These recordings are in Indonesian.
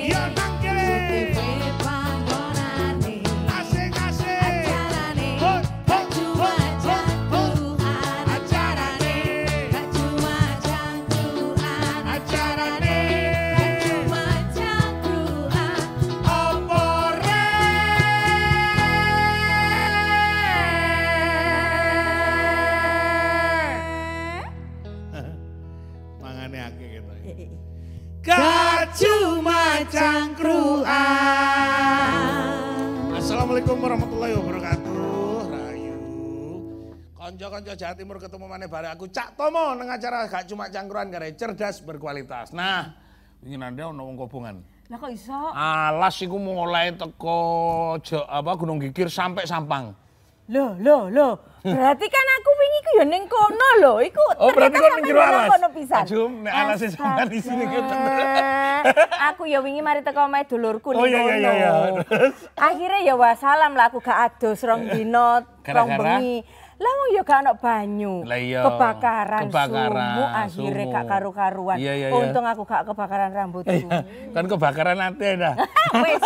Yo nang kene. TV panggonane. Asik-asik. Acarane. Hot, Gak hot, cuma hot, hot, hot. jangkruan. Acarane. Gak cuma jangkruan. Acarane. Gak cuma jangkruan. Opo mangane akeh gitu. Gak cuma cangkruan. Assalamualaikum warahmatullahi wabarakatuh. Rayu. Konco-konco Jawa Timur ketemu maneh bareng aku Cak Tomo nang acara Gak Cuma Cangkruan kare cerdas berkualitas. Nah, ingin Anda ono wong kobongan. Lah kok iso? Alas iku mulai teko Gunung Gigir sampai Sampang. Loh. Berarti kan aku wingi ku ya ning kono lho. Iku Oh, berarti kan ning jero alas. Kono pisan. Ajum nek alase sampean di sini gitu. Aku ya wingi mari teko omahe dulurku ning Oh iya. kono. Akhirnya ya wassalam lah aku gak adus rong dino, rong bengi. Lah wong ya gak ono banyu. Lah iya. Kebakaran sumu akhirnya gak karu-karuan. Iya. Untung aku gak kebakaran rambutku. Kan kebakaran nanti dah. Wis.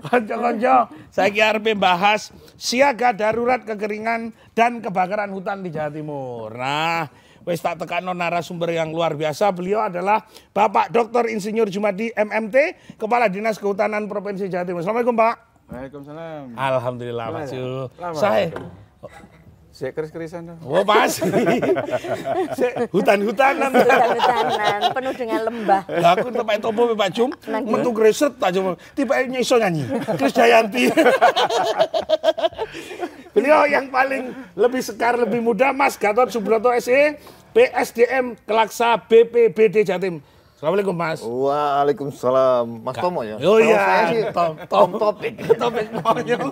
Konco-konco, saiki arep bahas siaga darurat kekeringan dan kebakaran hutan di Jawa Timur. Nah, wis tak tekano narasumber yang luar biasa. Beliau adalah Bapak Dr. Insinyur Jumadi MMT, Kepala Dinas Kehutanan Provinsi Jawa Timur. Assalamualaikum, Pak. Waalaikumsalam. Alhamdulillah, Mas. Lama. Saya Sik keris-kerisan dong. oh pasti. Hutan-hutanan. Hutan-hutanan penuh dengan lembah. Lah aku tempat topo Pak Jum, metu greset tak cuma tiba-tiba iso nyanyi. Krisdayanti. Beliau yang paling lebih sekar, lebih muda, Mas Gatot Subroto SE, PSDM Kelaksa BPBD Jatim. Assalamualaikum, Mas. Waalaikumsalam. Mas Tomo ya? Oh iya, Kalau saya sih Tom topik. Topik monyong.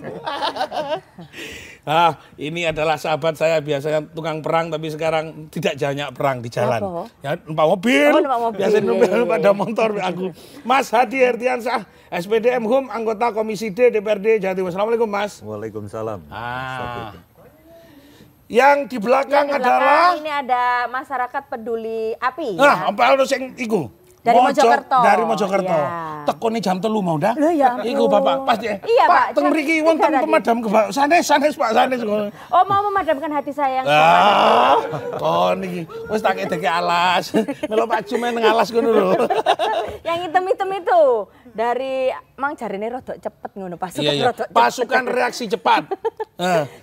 Ah, ini adalah sahabat saya biasanya tukang perang tapi sekarang tidak banyak perang di jalan. Apa? Ya, numpak mobil. Oh, numpak mobil. Biasanya pada motor aku. Mas Hadi Herdiansah, SPDM HUM, anggota Komisi D DPRD Jawa Timur. Assalamualaikum, Mas. Waalaikumsalam. Yang di belakang adalah ini ada masyarakat peduli api. nah, apa harus yang iku? Dari Mojokerto. Dari Mojokerto. Ya. Tekone jam 3 mau dah. Loh, ya ampun. Iku Bapak pasti. Iya, Pak. Teng mriki wonten pemadam kebakaran. Sanes Pak, sanes. Oh, mau memadamkan hati saya yang Kon iki wis tak edeke alas. Melo Pak Jumen nang alas ngono lho. yang hitam-hitam itu dari mang jarine rodok cepet ngono pasukan rodok cepet. Pasukan reaksi cepat.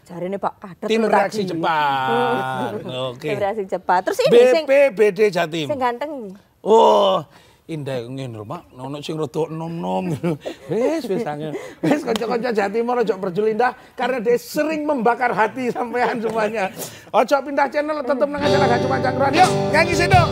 Jarine Pak Kadet Tim lho reaksi tadi. cepat. Oke. Tim reaksi cepat. Terus ini sing BPBD Jatim. sing ganteng. Oh, indah ngene lho, Mak. Ono sing rada enom-enom. Wis angel. Wis kanca-kanca Jawa Timur ojo berjulindah karena dia sering membakar hati sampean semuanya. Ojo pindah channel, tetep nang acara Gak Cuma Cangkruan. Yuk, nyanyi sih dong.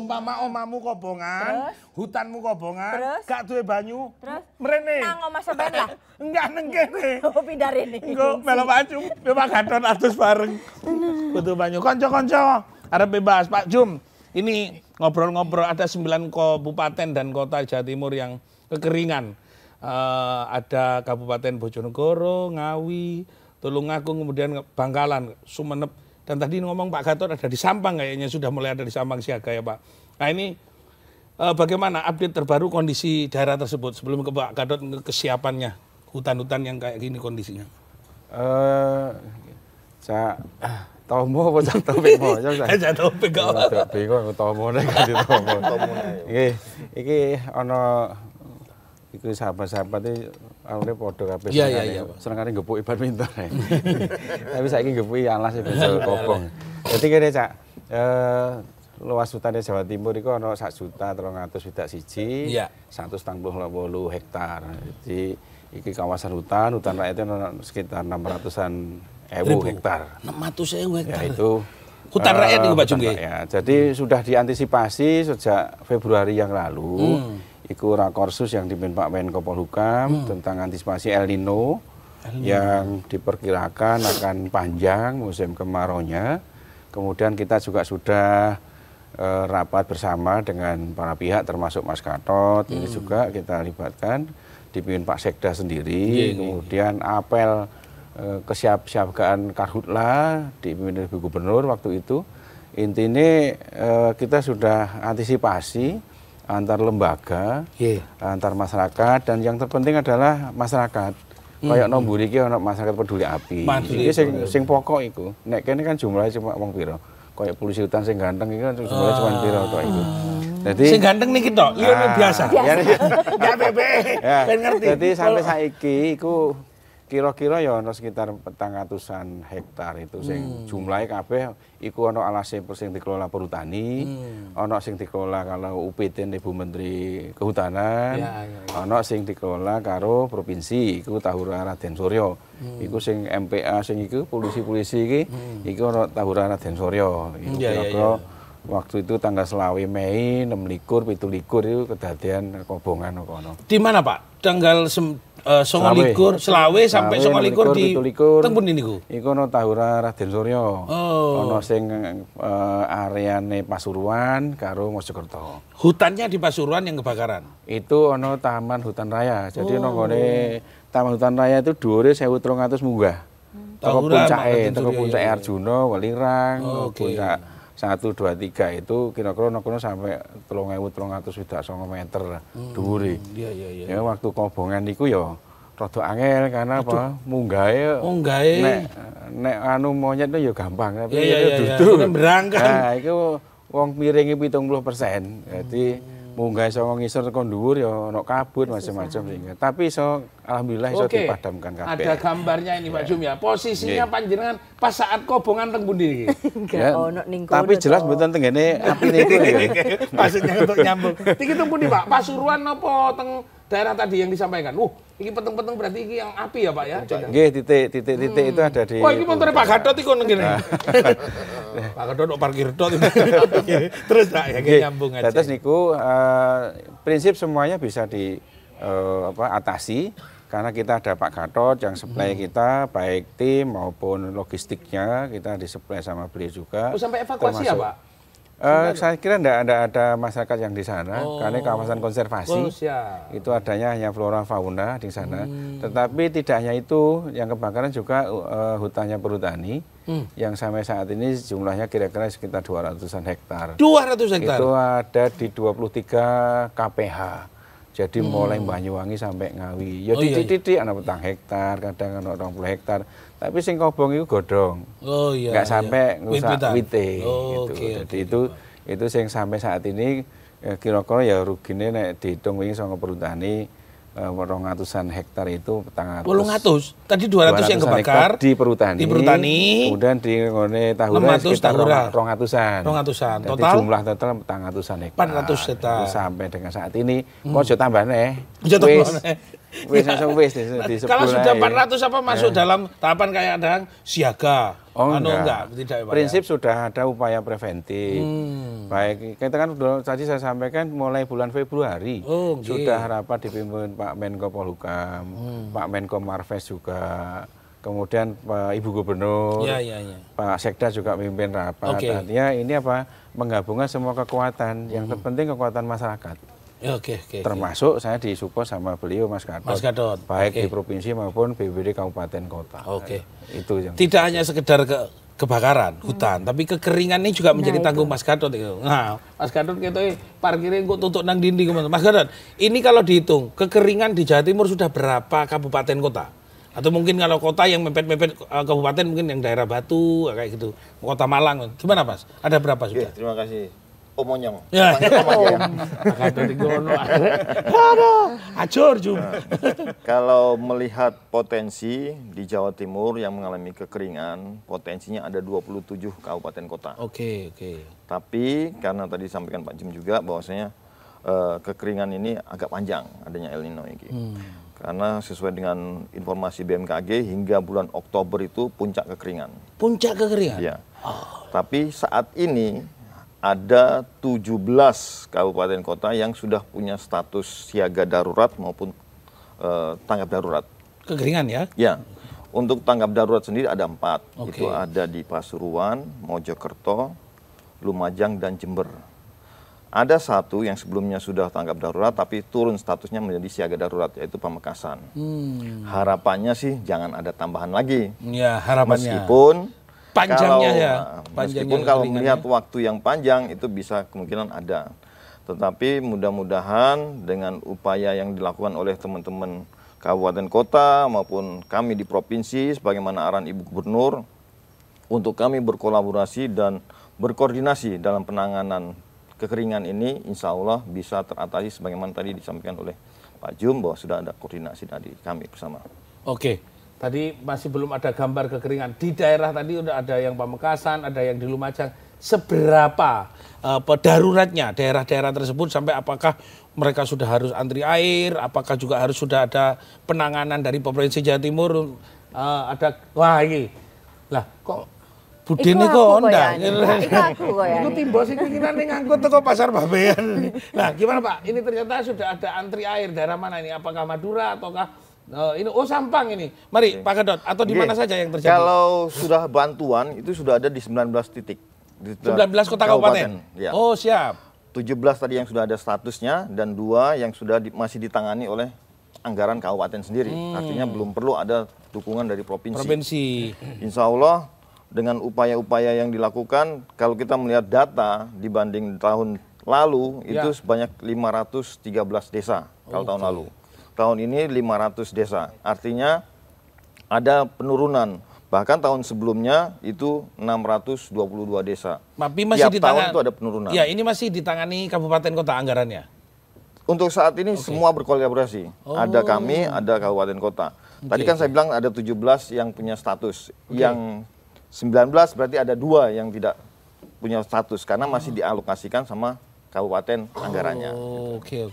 Umpama omamu kobongan, hutanmu kobongan, Terus? gak duwe banyu, Terus? mrene. Nang omah sampean lah. Enggak neng kene. Oh, pindah rene. Engko melo Pak Jum, Pak Gatot atus bareng. Butuh banyu. Konco-konco arep bebas Pak Jum. Ini ngobrol-ngobrol ada 9 kabupaten dan kota Jawa Timur yang kekeringan. Ada Kabupaten Bojonegoro, Ngawi, Tulungagung, kemudian Bangkalan, Sumeneb. Dan tadi ngomong Pak Gatot ada di Sampang kayaknya sudah mulai ada di Sampang siaga ya Pak. Nah ini bagaimana update terbaru kondisi daerah tersebut sebelum ke Pak Gatot kesiapannya hutan-hutan yang kayak gini kondisinya? Cak Tomo apa Cak Topik mo? Cak Topik kok. Bingung Tomo nek ganti Tomo. Iki ana iku sahabat-sahabat iki awalnya podo kabeh. Iya. Senengane ngepuki badminton. Tapi saiki ngepuki alas bisa kobong. Dadi kene Cak, luas hutannya Jawa Timur iku ana 1.300.101. Iya. 178 hektar. Jadi iki kawasan hutan rakyatnya ana sekitar 600-an ewu hektar. 600.000 hektar. Ya itu Hutan rakyat itu Pak Jum. Ya, jadi sudah diantisipasi sejak Februari yang lalu. Iku rakorsus yang dipimpin Pak Menko Polhukam tentang antisipasi El Nino yang diperkirakan akan panjang musim kemaraunya. Kemudian kita juga sudah rapat bersama dengan para pihak termasuk Mas Gatot. Ini juga kita libatkan dipimpin Pak Sekda sendiri. Kemudian apel kesiapsiagaan Karhutla dipimpin Ibu Gubernur waktu itu. Intinya kita sudah antisipasi antar lembaga, antar masyarakat, dan yang terpenting adalah masyarakat. Kayak nomburi iki ana masyarakat peduli api. Iki sing pokok iku. Nek kene kan jumlahnya cuma wong pira? Kayak polisi hutan sing ganteng iki kan jumlahnya cuma pira tok iku. Jadi sing ganteng niki tok, liya biasa. Ya bebe. Ben ngerti. Jadi sampai saiki iku kira-kira ya ana sekitar 400-an hektar itu sing jumlahe kabeh iku ana alase sing dikelola perhutani, ana sing dikelola kalau UPT Ibu Menteri Kehutanan, ana sing dikelola karo provinsi iku Tahura Raden Suryo. Iku sing MPA sing iku polisi-polisi iki iku ana Tahura Raden Suryo. Iku kira-kira waktu itu tanggal 20 Mei 26 17 itu kedadian kobongan kono. Di mana Pak? Tanggal 29 Selawe sampai 29 di Tembun niku. Iku ana Tahura Raden Suryo. Ana sing areane Pasuruan karo Mojokerto. Hutannya di Pasuruan yang kebakaran. Itu ana Taman Hutan Raya. Jadi ana ngene Taman Hutan Raya itu dhuwure 1300 munggah. Teko puncake Arjuna, Welirang, puncak 1, 2, 3 itu kira-kira kono sampai 3.309 meter dhuwure. Ya waktu kobongan niku ya rada angel karena apa? Munggahe. Nek anu monyet itu ya gampang tapi dudu. Berangkat. Nah, iku wong miringi 70%. Jadi munggah iso ngisor teko dhuwur ya ana kabut macam-macam sehingga. Tapi iso alhamdulillah iso dipadamkan kabeh. Ada gambarnya ini Pak Jum ya. Posisinya panjenengan pas saat kobongan teng pundi iki? Tapi jelas mboten teng ngene api niku ya. Maksudnya untuk nyambung. Iki teng pundi Pak? Pasuruan napa teng daerah tadi yang disampaikan? Iki peteng-peteng berarti iki yang api ya Pak ya? Nggih, titik-titik itu ada di. Oh, ini motornya Pak Gatot iku nang kene. Pak Gatot kok parkir tok. Terus Pak ya nyambung aja. Terus niku prinsip semuanya bisa atasi karena kita ada Pak Gatot yang supply kita baik tim maupun logistiknya kita disuplai sama beliau juga. Sampai evakuasi ya Pak? Saya kira tidak ada masyarakat yang di sana karena kawasan konservasi itu adanya hanya flora fauna di sana. Tetapi tidak hanya itu, yang kebakaran juga hutannya perhutani yang sampai saat ini jumlahnya kira-kira sekitar 200-an hektar. 200 hektar? Itu ada di 23 KPH. Jadi mulai Banyuwangi sampai Ngawi. Ya titik-titik ana 4 hektar, kadang ana 20 hektar. Tapi sing kobong itu godhong. Enggak sampai ngusak wite gitu. Jadi itu sing sampai saat ini kira-kira ya rugine nek dihitung wingi saka perhutani 200-an hektar itu 400. 800. Tadi 200 yang kebakar di perhutani. Kemudian di ngene Tahura sekitar 200-an. 200-an. Total jumlah total 400-an hektar. 400 hektar. Sampai dengan saat ini kok aja tambah neh. Wis kalau sudah 400 apa masuk dalam tahapan kayak ada siaga? Enggak, tidak ya Pak. Prinsip sudah ada upaya preventif. Baik, kita kan tadi saya sampaikan mulai bulan Februari sudah rapat dipimpin Pak Menko Polhukam, Pak Menko Marves juga, kemudian Pak Ibu Gubernur, Pak Sekda juga memimpin rapat. Artinya ini apa? Menggabungkan semua kekuatan. Yang terpenting kekuatan masyarakat. Termasuk saya disupport sama beliau Mas Gatot. Baik di provinsi maupun BPD kabupaten kota. Itu yang tidak hanya sekedar kebakaran hutan, tapi kekeringan ini juga menjadi tanggung Mas Gatot itu. Nah, Mas Gatot kita parkirnya kok tutup nang dindi Mas Gatot. Ini kalau dihitung kekeringan di Jawa Timur sudah berapa kabupaten kota? Atau mungkin kalau kota yang mepet-mepet kabupaten mungkin yang daerah Batu kayak gitu, Kota Malang. Gimana Mas? Ada berapa sudah? Terima kasih. Omonyong. Ya. Gatot gono. Acur Jum. Kalau melihat potensi di Jawa Timur yang mengalami kekeringan, potensinya ada 27 kabupaten kota. Tapi karena tadi disampaikan Pak Jum juga bahwasanya kekeringan ini agak panjang adanya El Nino ini. Karena sesuai dengan informasi BMKG hingga bulan Oktober itu puncak kekeringan. Puncak kekeringan? Iya. Tapi saat ini ada 17 kabupaten kota yang sudah punya status siaga darurat maupun tanggap darurat. Kekeringan ya? Ya, untuk tanggap darurat sendiri ada 4. Itu ada di Pasuruan, Mojokerto, Lumajang, dan Jember. Ada 1 yang sebelumnya sudah tanggap darurat tapi turun statusnya menjadi siaga darurat, yaitu Pamekasan. Harapannya sih jangan ada tambahan lagi. Ya, harapannya. Meskipun panjangnya kalau, ya. Meskipun kalau melihat waktu yang panjang itu bisa kemungkinan ada. Tetapi mudah-mudahan dengan upaya yang dilakukan oleh teman-teman kabupaten kota maupun kami di provinsi sebagaimana arahan Ibu Gubernur untuk kami berkolaborasi dan berkoordinasi dalam penanganan kekeringan ini, insya Allah bisa teratasi sebagaimana tadi disampaikan oleh Pak Jum bahwa sudah ada koordinasi dari kami bersama. Oke, tadi masih belum ada gambar kekeringan. Di daerah tadi udah ada yang Pamekasan, ada yang di Lumajang. Seberapa daruratnya daerah-daerah tersebut sampai apakah mereka sudah harus antri air, apakah juga harus sudah ada penanganan dari Provinsi Jawa Timur, ada, wah ini, lah kok Budene kok ndak. Iku timbo sing pikiran ngangkut teko pasar Babean. Nah, gimana Pak? Ini ternyata sudah ada antri air daerah mana ini? Apakah Madura ataukah ini Sampang ini? Mari Pak Gadot, atau di mana saja yang terjadi? Kalau sudah bantuan itu sudah ada di 19 titik. 19 kota kabupaten. Ya. Oh, siap. 17 tadi yang sudah ada statusnya dan 2 yang sudah masih ditangani oleh anggaran kabupaten sendiri. Artinya belum perlu ada dukungan dari provinsi. Insya Allah dengan upaya-upaya yang dilakukan, kalau kita melihat data dibanding tahun lalu itu sebanyak 513 desa kalau tahun lalu. Tahun ini 500 desa. Artinya ada penurunan. Bahkan tahun sebelumnya itu 622 desa. Tapi masih tiap tahun itu ada penurunan. Ya, ini masih ditangani kabupaten kota anggarannya. Untuk saat ini semua berkolaborasi. Ada kami, ada kabupaten kota. Tadi kan saya bilang ada 17 yang punya status. Yang 19 berarti ada 2 yang tidak punya status karena masih dialokasikan sama kabupaten anggarannya. Oke.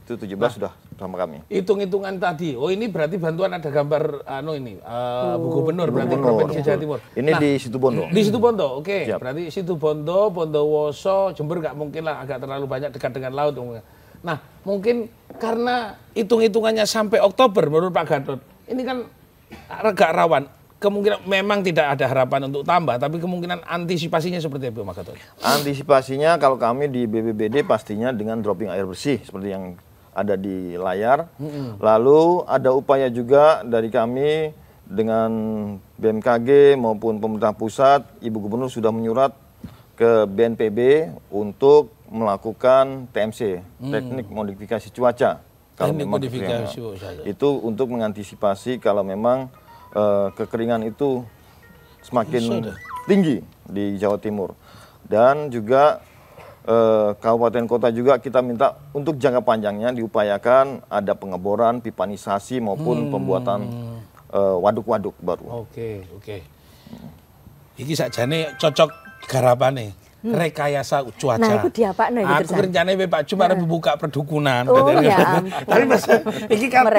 Itu 17 sudah sama kami. Hitung-hitungan tadi. Oh, ini berarti bantuan ada gambar Bu Gubernur berarti Provinsi Jawa Timur. Ini di Situbondo. Di Situbondo. Oke. Siap. Berarti Situbondo, Bondowoso, Jember nggak mungkin lah, agak terlalu banyak dekat dengan laut. Nah, mungkin karena hitung-hitungannya sampai Oktober menurut Pak Gadot. Ini kan agak rawan. Kemungkinan memang tidak ada harapan untuk tambah, tapi kemungkinan antisipasinya seperti apa, Pak Gadot? Antisipasinya kalau kami di BPBD pastinya dengan dropping air bersih seperti yang ada di layar. Lalu ada upaya juga dari kami dengan BMKG maupun pemerintah pusat, Ibu Gubernur sudah menyurat ke BNPB untuk melakukan TMC, teknik modifikasi cuaca. Kalau memang itu untuk mengantisipasi kalau memang kekeringan itu semakin tinggi di Jawa Timur. Dan juga kabupaten kota juga kita minta untuk jangka panjangnya diupayakan ada pengeboran, pipanisasi maupun pembuatan waduk-waduk baru. Oke. Iki sakjane cocok garapane. Rekayasa cuaca. Nah, itu dia Pak. Aku rencananya Pak cuma buka perdukunan. Oh ya. Tapi Mas, ini karena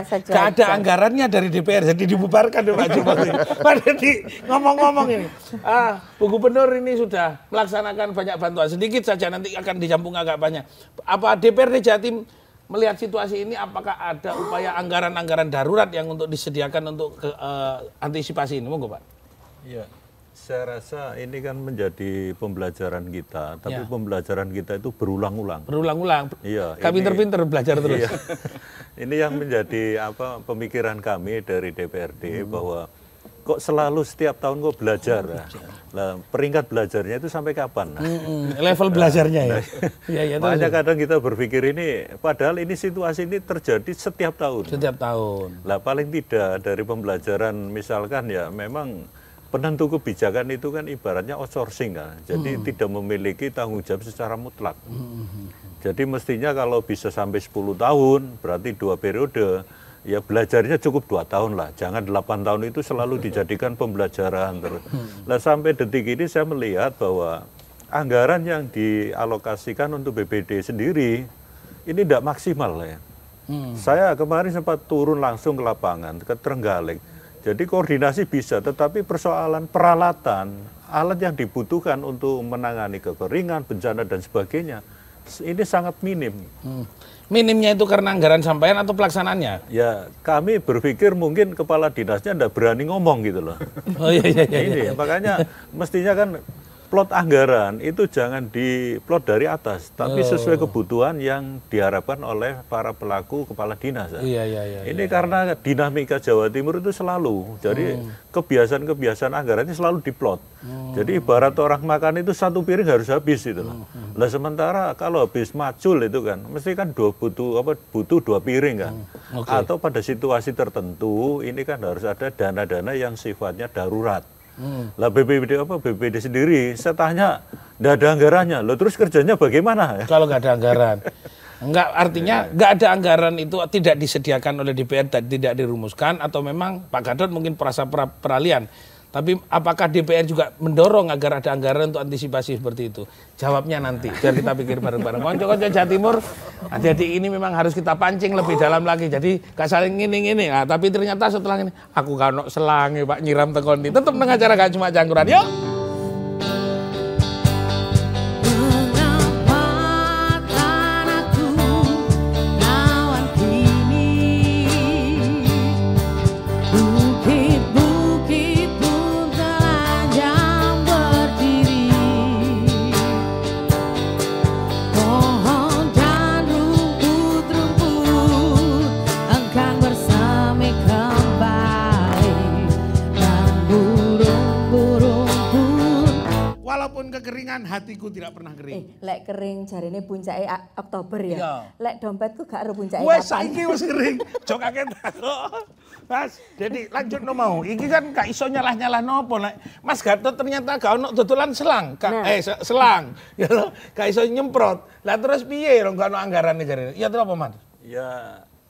gak ada anggarannya dari DPR, jadi dibubarkan Pak Cuma. Jadi ngomong-ngomong ini, Bu Gubernur ini sudah melaksanakan banyak bantuan. Sedikit saja nanti akan dicampung agak banyak. Apa DPRD Jatim melihat situasi ini, apakah ada upaya anggaran-anggaran darurat yang untuk disediakan untuk antisipasi ini? Monggo Pak. Iya. Saya rasa ini kan menjadi pembelajaran kita, tapi pembelajaran kita itu berulang-ulang. Iya. Kami pinter-pinter belajar terus. Iya. Ini yang menjadi pemikiran kami dari DPRD bahwa kok selalu setiap tahun kok belajar. Nah, peringkat belajarnya itu sampai kapan? Level belajarnya ya. Makanya kadang kita berpikir ini, padahal ini situasi ini terjadi setiap tahun. Lah paling tidak dari pembelajaran misalkan ya memang penentu kebijakan itu kan ibaratnya outsourcing kan, jadi tidak memiliki tanggung jawab secara mutlak. Jadi mestinya kalau bisa sampai 10 tahun, berarti 2 periode, ya belajarnya cukup 2 tahun lah, jangan 8 tahun itu selalu dijadikan pembelajaran terus. Nah sampai detik ini saya melihat bahwa anggaran yang dialokasikan untuk BPD sendiri, ini tidak maksimal ya. Saya kemarin sempat turun langsung ke lapangan, ke Trenggalek. Jadi koordinasi bisa, tetapi persoalan peralatan, alat yang dibutuhkan untuk menangani kekeringan, bencana dan sebagainya, ini sangat minim. Minimnya itu karena anggaran sampean atau pelaksanaannya? Ya, kami berpikir mungkin kepala dinasnya nggak berani ngomong gitu loh. Oh iya. Ini makanya mestinya kan plot anggaran itu jangan diplot dari atas, tapi sesuai kebutuhan yang diharapkan oleh para pelaku kepala dinas. Iya. Ini karena dinamika Jawa Timur itu selalu, jadi kebiasaan-kebiasaan anggarannya selalu diplot. Jadi ibarat orang makan itu satu piring harus habis itu loh. Lah sementara kalau habis macul itu kan, mesti kan butuh 2 piring kan. Atau pada situasi tertentu ini kan harus ada dana-dana yang sifatnya darurat. Lah BPBD sendiri, saya tanya, nggak ada anggarannya, lo terus kerjanya bagaimana? Kalau nggak ada anggaran, nggak artinya nggak ada anggaran itu tidak disediakan oleh DPR dan tidak dirumuskan, atau memang Pak Gatot mungkin perasa peralihan. Tapi apakah DPR juga mendorong agar ada anggaran untuk antisipasi seperti itu? Jawabnya nanti, biar kita pikir bareng-bareng. Konco-konco Jawa Timur, hati-hati ini memang harus kita pancing lebih dalam lagi. Jadi gak saling ngini-ngini. Nah, tapi ternyata setelah ini, aku kan selangi Pak nyiram tekoni. Tetap dengan cara gak cuma jangkuran. Yuk! Kekeringan hatiku tidak pernah kering. Lek kering jarine puncake Oktober ya. Iya. Lek dompetku gak ero puncake Wes kapan. saiki wis kering. Jok kaget takok. Mas, jadi lanjut no mau. Iki kan gak iso nyalah-nyalah nopo lek Mas Gatot ternyata gak ono dodolan selang. Selang. Ya lho, gak iso nyemprot. Lah terus piye rong gak ono anggarane jarine? Ya terus apa, Mas? Ya,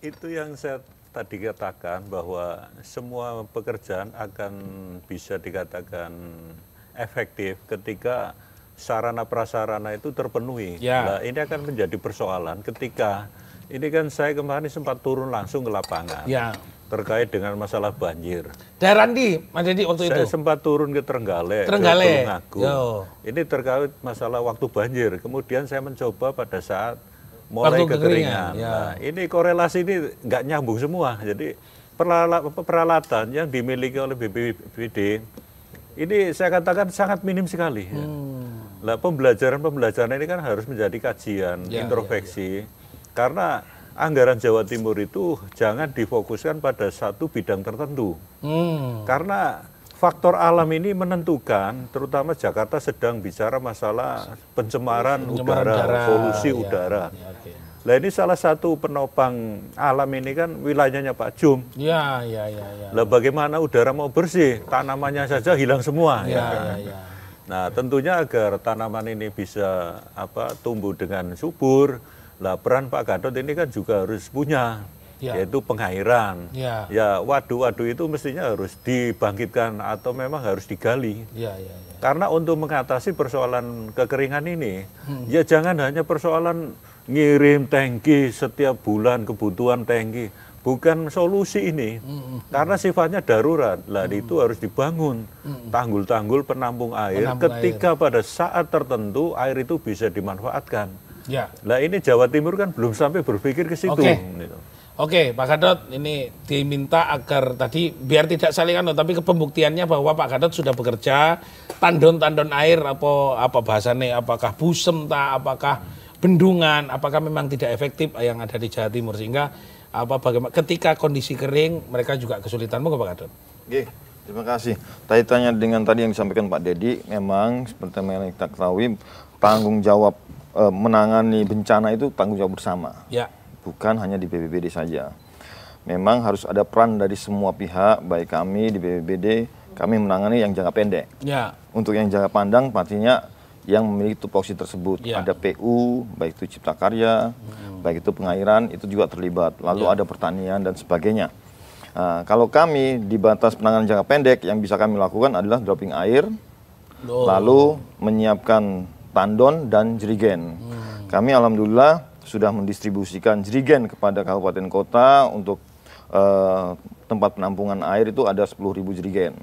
itu yang saya tadi katakan bahwa semua pekerjaan akan bisa dikatakan efektif ketika sarana prasarana itu terpenuhi. Nah, ini akan menjadi persoalan ketika ini kan saya kemarin sempat turun langsung ke lapangan terkait dengan masalah banjir. Daerah di Mas Dedi waktu itu? Saya sempat turun ke Trenggalek, ke Tulungagung. Ini terkait masalah waktu banjir. Kemudian saya mencoba pada saat mulai kekeringan. Nah, ini korelasi ini nggak nyambung semua. Jadi peralatan yang dimiliki oleh BPBD ini saya katakan sangat minim sekali. Lah pembelajaran ini kan harus menjadi kajian, introspeksi. Karena anggaran Jawa Timur itu jangan difokuskan pada satu bidang tertentu. Karena faktor alam ini menentukan, terutama Jakarta sedang bicara masalah pencemaran udara, polusi udara. Nah ini salah satu penopang alam ini kan wilayahnya Pak Jum. Lah bagaimana udara mau bersih, tanamannya saja hilang semua. Nah tentunya agar tanaman ini bisa tumbuh dengan subur, lah peran Pak Gatot ini kan juga harus punya, yaitu pengairan. Ya waduk-waduk itu mestinya harus dibangkitkan atau memang harus digali. Karena untuk mengatasi persoalan kekeringan ini, ya jangan hanya persoalan ngirim tangki setiap bulan kebutuhan tangki, bukan solusi ini. Karena sifatnya darurat. Lah itu harus dibangun tanggul-tanggul penampung air ketika pada saat tertentu air itu bisa dimanfaatkan. Lah ini Jawa Timur kan belum sampai berpikir ke situ. Oke, Pak Gatot ini diminta agar tadi biar tidak saling tapi kepembuktiannya bahwa Pak Gatot sudah bekerja tandon-tandon air apa bahasanya, apakah busem apakah bendungan, apakah memang tidak efektif yang ada di Jawa Timur sehingga bagaimana ketika kondisi kering mereka juga kesulitan. Monggo Pak Gatot. Oke, terima kasih. Kaitannya dengan tadi yang disampaikan Pak Dedi, memang seperti yang kita ketahui tanggung jawab menangani bencana itu tanggung jawab bersama. Bukan hanya di BPBD saja. Memang harus ada peran dari semua pihak, baik kami di BPBD, kami menangani yang jangka pendek. Untuk yang jangka pandang pastinya yang memiliki tupoksi tersebut. Ada PU, baik itu Cipta Karya, baik itu pengairan, itu juga terlibat. Lalu ada pertanian dan sebagainya. Kalau kami di batas penanganan jangka pendek, yang bisa kami lakukan adalah dropping air, lalu menyiapkan tandon dan jerigen. Kami alhamdulillah sudah mendistribusikan jerigen kepada kabupaten kota untuk tempat penampungan air itu ada 10.000 jerigen.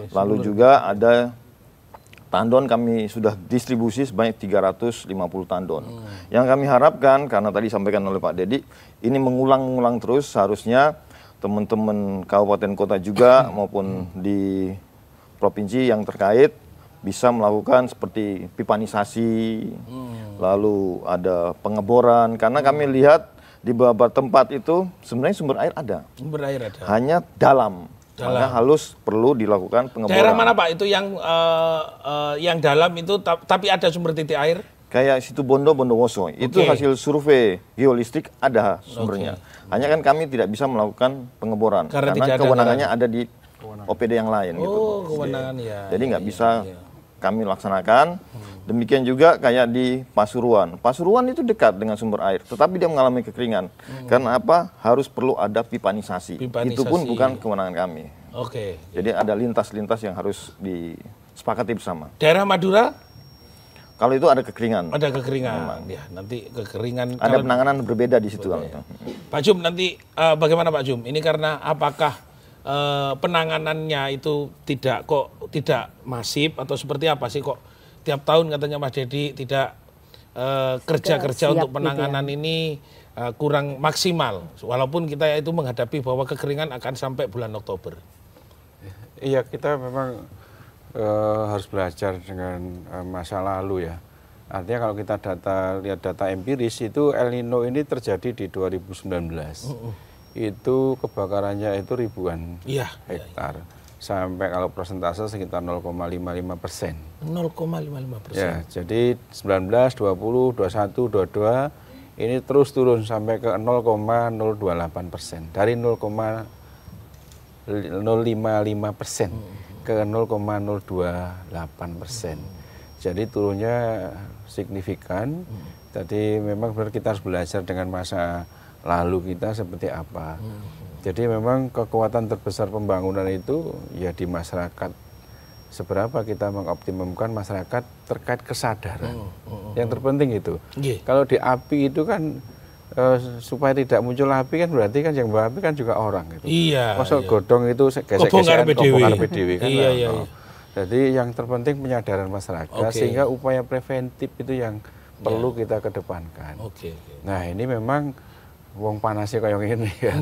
Lalu juga ada tandon kami sudah distribusi sebanyak 350 tandon. Yang kami harapkan, karena tadi disampaikan oleh Pak Dedi, ini mengulang-ulang terus, seharusnya teman-teman kabupaten kota juga maupun di provinsi yang terkait bisa melakukan seperti pipanisasi, lalu ada pengeboran, karena kami lihat di beberapa tempat itu sebenarnya sumber air ada. Sumber air ada. Hanya dalam. Maka halus perlu dilakukan pengeboran. Daerah mana Pak itu yang dalam itu tapi ada sumber titik air? Kayak situ Bondowoso, itu hasil survei geolistrik ada sumbernya. Hanya kan kami tidak bisa melakukan pengeboran karena kewenangannya ada di OPD yang lain. Oh, kewenangan ya. Jadi nggak bisa kami laksanakan. Demikian juga kayak di Pasuruan. Pasuruan itu dekat dengan sumber air, tetapi dia mengalami kekeringan. Karena apa? Harus perlu ada pipanisasi. Itu pun bukan kewenangan kami. Jadi ada lintas-lintas yang harus disepakati bersama. Daerah Madura? Kalau itu ada kekeringan. Ada kekeringan. Ya, nanti kekeringan. Ada penanganan berbeda di situ. Pak Jum, nanti bagaimana Pak Jum? Ini karena apakah penanganannya itu tidak masif atau seperti apa sih kok tiap tahun katanya Mas Dedi tidak kerja-kerja untuk penanganan gitu ya. Ini kurang maksimal walaupun kita itu menghadapi bahwa kekeringan akan sampai bulan Oktober. Iya, kita memang harus belajar dengan masa lalu ya. Artinya kalau kita lihat data empiris itu El Nino ini terjadi di 2019. Itu kebakarannya itu ribuan hektar. Sampai kalau persentase sekitar 0,55%. 0,55%. Ya, jadi 19, 20, 21, 22 ini terus turun sampai ke 0,028%. Dari 0,055% ke 0,028%. Jadi turunnya signifikan. Jadi memang benar kita harus belajar dengan masa lalu kita seperti apa. Jadi memang kekuatan terbesar pembangunan itu ya di masyarakat. Seberapa kita mengoptimumkan masyarakat terkait kesadaran. Yang terpenting itu. Kalau di api itu kan supaya tidak muncul api kan berarti kan yang bawa api kan juga orang gitu. Masuk godong itu gesek-gesekan kobong RPDW kan. Jadi yang terpenting penyadaran masyarakat sehingga upaya preventif itu yang perlu kita kedepankan. Nah, ini memang wong panasnya kayak gini ya.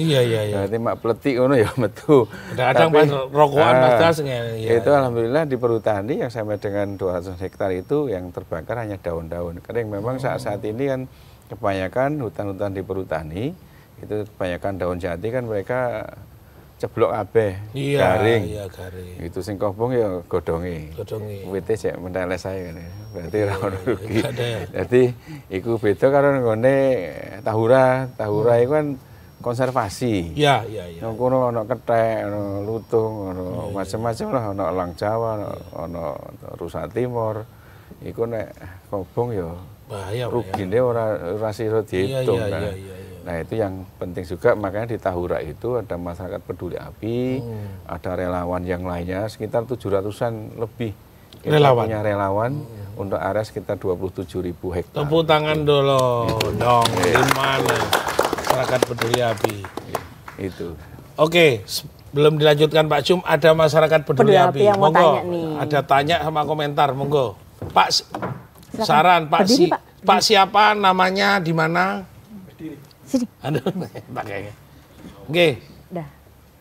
Berarti mak peletik ngono ya metu. Kadang pas rokokan Mas itu alhamdulillah di perhutani yang sampai dengan 200 hektar itu yang terbakar hanya daun-daun. Karena yang memang saat ini kan kebanyakan hutan-hutan di perhutani itu kebanyakan daun jati kan mereka ceblok kabeh, garing. Itu sing kobong ya godonge. Wite sik menteleh saya kan. Berarti ora ono rugi. Jadi iku beda karo nggone tahura. Tahura iku kan konservasi. Iya. Nang kono ono kethek, ono lutung, ono macam-macam lah, ono elang Jawa, ono rusa timur. Iku nek kobong ya bahaya. Rugine ora sira diitung kan. Nah, itu yang penting juga, makanya di Tahura itu ada masyarakat peduli api, ada relawan yang lainnya, sekitar 700-an lebih. Kita punya relawan untuk area sekitar 27.000 hektar. Tepuk tangan dulu dong, gimana masyarakat peduli api. Itu. Oke, belum dilanjutkan Pak Jum, ada masyarakat peduli api. Yang monggo, mau tanya nih. ada tanya sama komentar, monggo. Pak, saran Pak, Pak siapa namanya, di mana? Aduh, pakainya. Oke.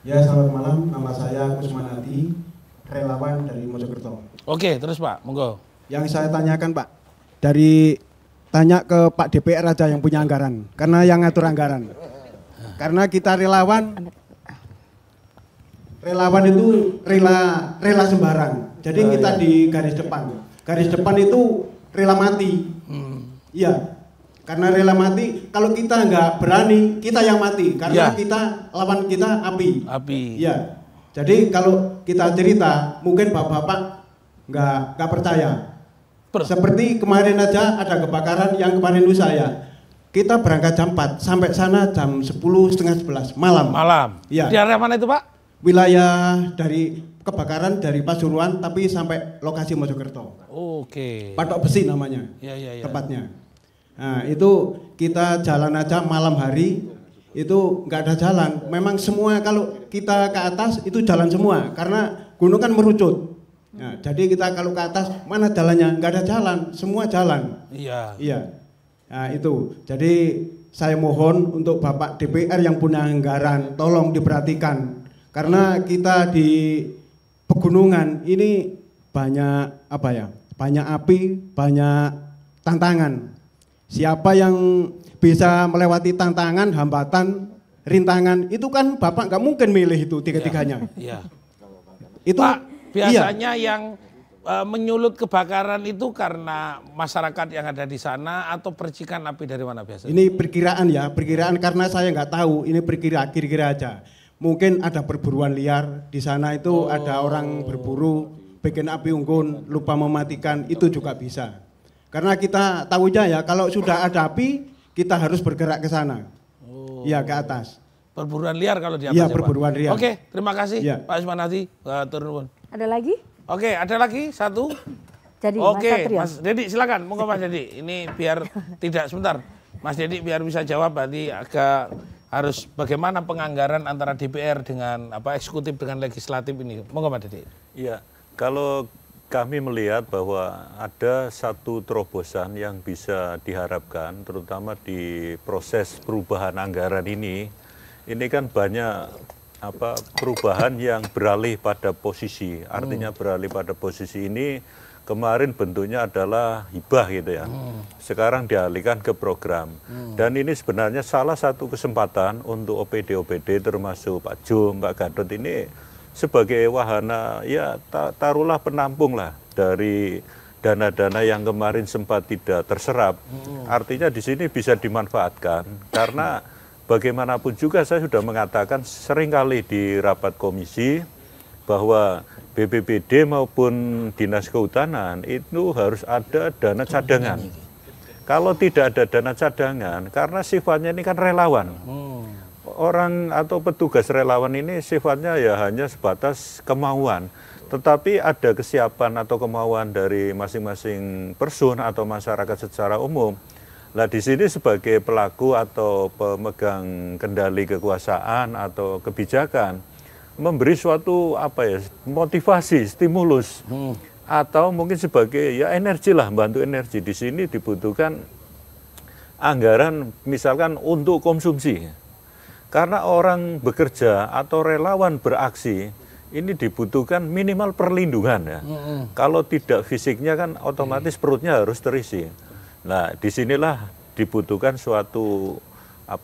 Ya, selamat malam. Nama saya Kusmanadi, relawan dari Mojokerto. Oke, terus Pak, monggo. Yang saya tanyakan Pak, tanya ke Pak DPR aja yang punya anggaran, karena yang ngatur anggaran. Karena kita relawan itu rela sembarang. Jadi kita di garis depan. Garis depan itu rela mati. Iya. Karena rela mati, kalau kita nggak berani, kita yang mati. Karena kita, lawan kita api. Iya. Jadi kalau kita cerita, mungkin bapak-bapak nggak percaya. Seperti kemarin aja ada kebakaran yang kemarin lusa ya. Kita berangkat jam 4, sampai sana jam 10, setengah 11, malam. Iya. Di area mana itu Pak? Wilayah dari kebakaran dari Pasuruan, tapi sampai lokasi Mojokerto. Patok Besi namanya, tempatnya. Nah, itu kita jalan aja malam hari, itu nggak ada jalan. Memang semua kalau kita ke atas itu jalan semua karena gunung kan merucut. Nah, jadi kita kalau ke atas mana jalannya? Nggak ada jalan, semua jalan. Iya. Iya. Nah itu. Jadi saya mohon untuk Bapak DPR yang punya anggaran, tolong diperhatikan karena kita di pegunungan ini banyak apa ya? Banyak api, banyak tantangan. Siapa yang bisa melewati tantangan, hambatan, rintangan, itu kan Bapak nggak mungkin milih itu tiga-tiganya. Iya. Itu Pak, biasanya yang menyulut kebakaran itu karena masyarakat yang ada di sana atau percikan api dari mana biasanya? Ini perkiraan ya, perkiraan karena saya nggak tahu, ini kira-kira aja. Mungkin ada perburuan liar di sana itu ada orang berburu, bikin api unggun, lupa mematikan, itu juga bisa. Karena kita tahunya ya, kalau sudah ada api, kita harus bergerak ke sana. Iya, ke atas. Perburuan liar kalau di atas. Iya, perburuan liar. Oke, terima kasih Ya. Pak Ismanati. Turun. Ada lagi? Oke, ada lagi satu. Jadi Oke, Mas Satrio. Mas Dedi silakan. Monggo Mas Dedi. Ini biar tidak sebentar. Mas Dedi biar bisa jawab tadi agak harus bagaimana penganggaran antara DPR dengan eksekutif dengan legislatif ini. Monggo Mas Dedi. Iya, kalau kami melihat bahwa ada satu terobosan yang bisa diharapkan, terutama di proses perubahan anggaran ini kan banyak perubahan yang beralih pada posisi. Artinya beralih pada posisi ini kemarin bentuknya adalah hibah gitu ya. Sekarang dialihkan ke program. Dan ini sebenarnya salah satu kesempatan untuk OPD termasuk Pak Jum, Pak Gatot ini sebagai wahana ya taruhlah penampung lah dari dana-dana yang kemarin sempat tidak terserap. Artinya di sini bisa dimanfaatkan karena bagaimanapun juga saya sudah mengatakan seringkali di rapat komisi bahwa BPBD maupun Dinas Kehutanan itu harus ada dana cadangan. Kalau tidak ada dana cadangan karena sifatnya ini kan relawan. Orang atau petugas relawan ini sifatnya ya hanya sebatas kemauan, tetapi ada kesiapan atau kemauan dari masing-masing person atau masyarakat secara umum. Nah di sini sebagai pelaku atau pemegang kendali kekuasaan atau kebijakan memberi suatu motivasi, stimulus atau mungkin sebagai ya energi lah, bantu energi. Di sini dibutuhkan anggaran misalkan untuk konsumsi. Karena orang bekerja atau relawan beraksi, ini dibutuhkan minimal perlindungan ya. Kalau tidak fisiknya kan otomatis perutnya harus terisi. Nah disinilah dibutuhkan suatu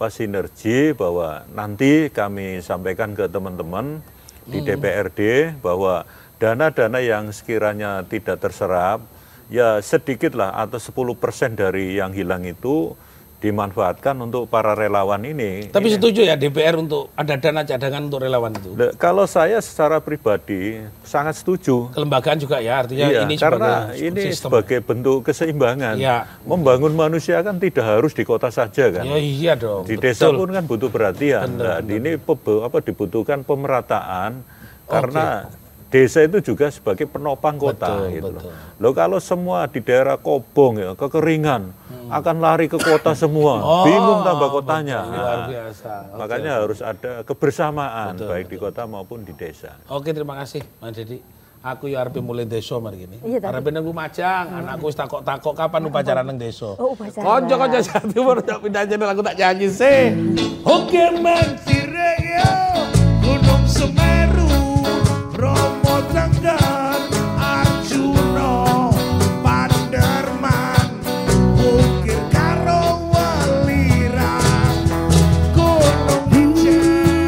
sinergi bahwa nanti kami sampaikan ke teman-teman di DPRD bahwa dana-dana yang sekiranya tidak terserap, ya sedikitlah atau 10% dari yang hilang itu dimanfaatkan untuk para relawan ini. Tapi setuju ya DPR untuk ada dana cadangan untuk relawan itu? Kalau saya secara pribadi sangat setuju. Kelembagaan juga ya, artinya ini karena sebagai ini sistem. Sebagai bentuk keseimbangan. Ya. Membangun manusia kan tidak harus di kota saja kan. Ya, iya dong. Di desa pun kan butuh perhatian. Ini dibutuhkan pemerataan karena desa itu juga sebagai penopang kota gitu loh. Loh kalau semua di daerah Kobong ya kekeringan akan lari ke kota semua, bingung tambah kotanya. Luar biasa. Makanya harus ada kebersamaan baik di kota maupun di desa. Oke, terima kasih Mas Dedi. Aku ya arep mulai desa mari gini. Iya, arep nang Lumajang, anakku wis takok-takok kapan upacara nang desa. Oh, upacara. Konco-konco Jawa Timur tak pindah channel aku tak nyanyi sih. Oke Mansire yo, Gunung Semeru, Bromo Tengger, Arjuna, Panderman, Bukir Karo Welirang, Gunung Ijen,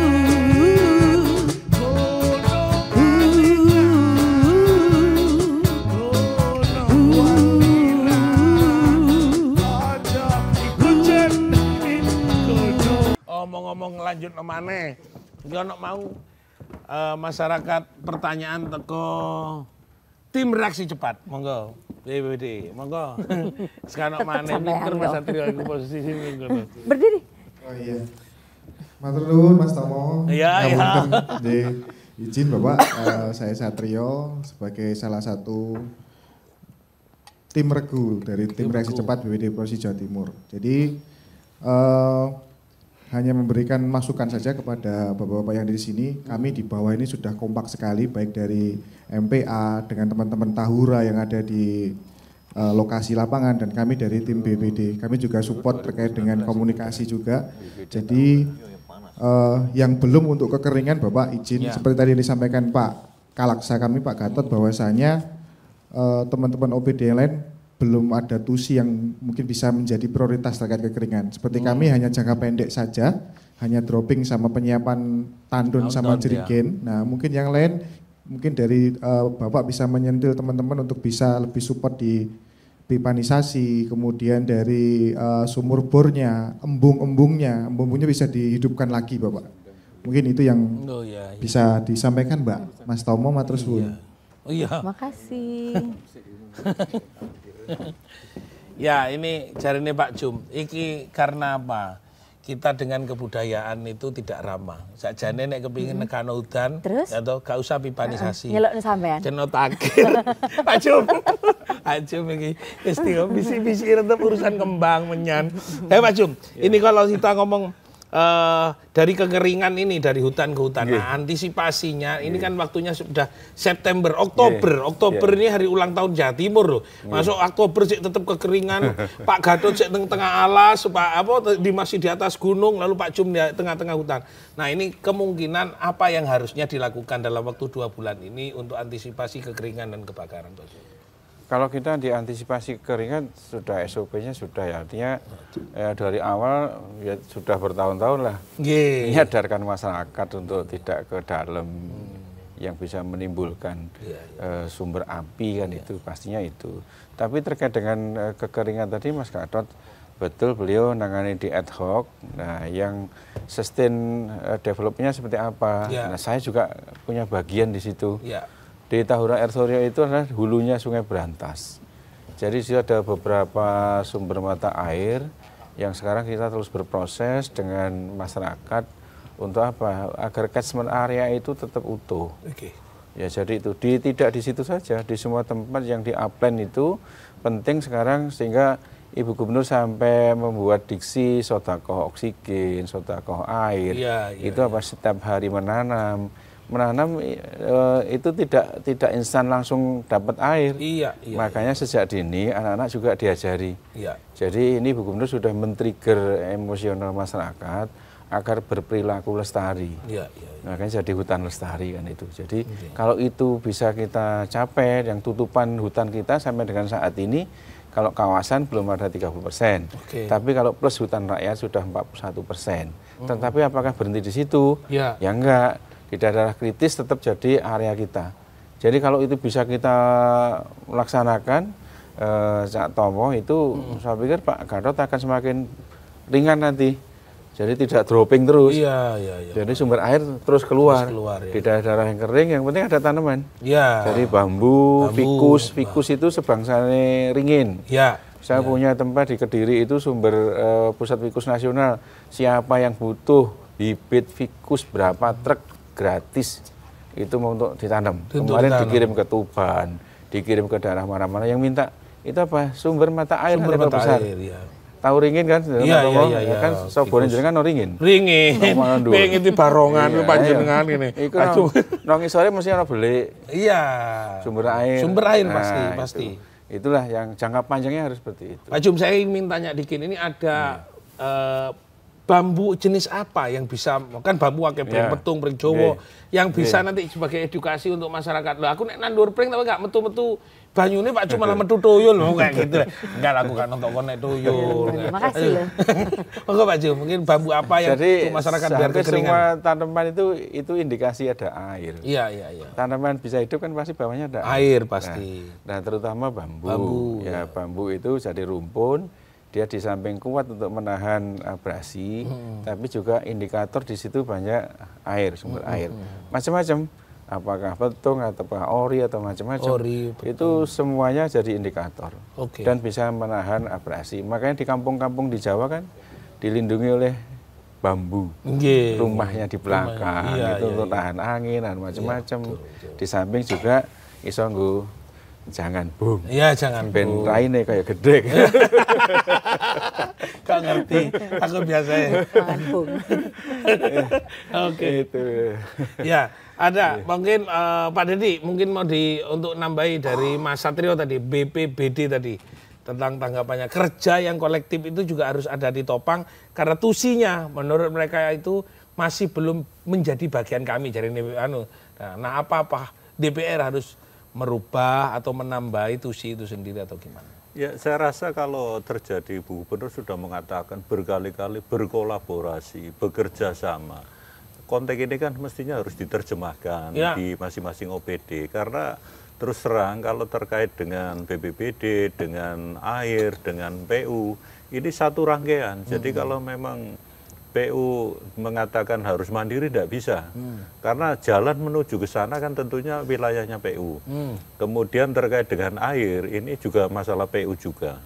Gunung Welirang, Gunung Welirang, aja ikutin gunung. Omong-omong lanjut nomane, iki ono mau masyarakat pertanyaan teko tim reaksi cepat, monggo BPBD, monggo. Sekarang mana pinter Mas Satrio iku posisi sini ngono. Berdiri. Oh iya. Matur nuwun Mas Tomo. Iya, iya. Izin Bapak, saya Satrio sebagai salah satu tim regu dari tim reaksi cepat BPBD Provinsi Jawa Timur. Jadi hanya memberikan masukan saja kepada bapak-bapak yang di sini. Kami di bawah ini sudah kompak sekali, baik dari MPA dengan teman-teman Tahura yang ada di lokasi lapangan dan kami dari tim BPD. Kami juga support terkait dengan komunikasi juga. Jadi yang belum untuk kekeringan Bapak izin seperti tadi yang disampaikan Pak Kalaksa kami Pak Gatot bahwasanya teman-teman OPD yang lain belum ada tusi yang mungkin bisa menjadi prioritas terkait kekeringan. Seperti kami hanya jangka pendek saja, hanya dropping sama penyiapan tandon sama jerigen. Nah mungkin yang lain mungkin dari Bapak bisa menyentil teman-teman untuk bisa lebih support di pipanisasi, kemudian dari sumur bornya, embung-embungnya bisa dihidupkan lagi Bapak. Mungkin itu yang bisa disampaikan Mbak, Mas Tomo, matur suwun. Makasih. Ya ini jarine Pak Jum, iki karena apa? Kita dengan kebudayaan itu tidak ramah. Sakjane nek kepingin nekano udan, atau gak usah pipanisasi. Nyelok sampean. Cenotake. Pak Jum. Pak Jum iki wis bisi-bisi tetep urusan kembang menyan. Pak Jum, ini kalau kita ngomong dari kekeringan ini dari hutan ke hutan. Nah, antisipasinya ini kan waktunya sudah September, Oktober ini hari ulang tahun Jawa Timur loh. Masuk Oktober sih tetap kekeringan. Pak Gatot sih tengah alas, Pak masih di atas gunung, lalu Pak Jum di tengah-tengah hutan. Nah, ini kemungkinan apa yang harusnya dilakukan dalam waktu 2 bulan ini untuk antisipasi kekeringan dan kebakaran, Pak Jum? Kalau kita diantisipasi kekeringan sudah SOP-nya sudah ya, artinya dari awal ya sudah bertahun-tahun lah menyadarkan masyarakat untuk tidak ke dalam yang bisa menimbulkan sumber api kan itu pastinya itu. Tapi terkait dengan kekeringan tadi Mas Gatot, betul beliau nangani di ad hoc. Nah yang sustain developnya seperti apa? Nah saya juga punya bagian di situ. Di Tahura Air Surya itu adalah hulunya Sungai Berantas. Jadi sudah ada beberapa sumber mata air yang sekarang kita terus berproses dengan masyarakat untuk apa? Agar catchment area itu tetap utuh. Ya jadi itu tidak di situ saja, di semua tempat yang di upland itu penting sekarang sehingga Ibu Gubernur sampai membuat diksi sodakoh oksigen, sodakoh air. Itu apa setiap hari menanam itu tidak instan langsung dapat air. Makanya sejak dini anak-anak juga diajari. Jadi ini Bu Gubernur sudah men-trigger emosional masyarakat agar berperilaku lestari. Makanya jadi hutan lestari kan itu. Jadi kalau itu bisa kita capai, yang tutupan hutan kita sampai dengan saat ini, kalau kawasan belum ada 30%. Tapi kalau plus hutan rakyat sudah 41%. Tetapi apakah berhenti di situ? Ya enggak. Di daerah kritis tetap jadi area kita. Jadi kalau itu bisa kita laksanakan, Cak Tomo itu saya pikir Pak Gatot akan semakin ringan nanti. Jadi tidak dropping terus. Jadi sumber air terus keluar di daerah yang kering, yang penting ada tanaman. Jadi bambu, fikus itu sebangsane ringin. Saya punya tempat di Kediri itu sumber pusat fikus nasional. Siapa yang butuh bibit fikus berapa truk gratis itu mau untuk ditanam. Kemarin dikirim ke Tuban, dikirim ke daerah mana-mana yang minta itu apa? Sumber mata air besar. Tahu ringin kan? Kan sobone jenengan no ringin. Ringin itu barongan panjenengan ngene. Iku nang isore mesti ana beli. Sumber air pasti. Itulah yang jangka panjangnya harus seperti itu. Pak Jum, saya ingin tanya dikit, ini ada bambu jenis apa yang bisa, kan bambu akeh petung, pring Jawa, yang bisa nanti sebagai edukasi untuk masyarakat. Loh, aku nek nandur pring tapi gak metu-metu banyune Pak cuma metu tuyul loh kayak gitu. Enggak lah, aku kan nonton konek tuyul. Makasih loh. Monggo Pak Jum, mungkin bambu apa yang untuk masyarakat biar kekeringan. Semua tanaman itu indikasi ada air. Iya. Tanaman bisa hidup kan pasti bawahnya ada air pasti. Nah, terutama bambu. Bambu itu jadi rumpun. Dia di samping kuat untuk menahan abrasi, tapi juga indikator di situ banyak air, sumber air. Macam-macam, apakah petung, apakah ori, atau macam-macam. Itu semuanya jadi indikator. Dan bisa menahan abrasi. Makanya di kampung-kampung di Jawa kan dilindungi oleh bambu. Rumahnya di belakang, itu untuk tahan angin dan macam-macam. Di samping juga iso nggo jangan bung. Iya, jangan Ben bung. raine kayak gede. Gak ngerti, aku biasa ya. Jangan bung. Oke. Itu. Ya, ada mungkin Pak Dedi mungkin mau untuk nambahi dari Mas Satrio tadi, BPBD tadi tentang tanggapannya kerja yang kolektif itu juga harus ada ditopang karena tusinya menurut mereka itu masih belum menjadi bagian kami dari Nah, apa DPR harus merubah atau menambahi tusi itu sendiri atau gimana? Ya, saya rasa kalau terjadi, Bu Gubernur sudah mengatakan berkali-kali berkolaborasi, bekerja sama. Konteks ini kan mestinya harus diterjemahkan di masing-masing OPD, karena terus terang kalau terkait dengan BPBD, dengan air, dengan PU, ini satu rangkaian. Jadi kalau memang PU mengatakan harus mandiri tidak bisa, karena jalan menuju ke sana kan tentunya wilayahnya PU. Kemudian terkait dengan air, ini juga masalah PU juga.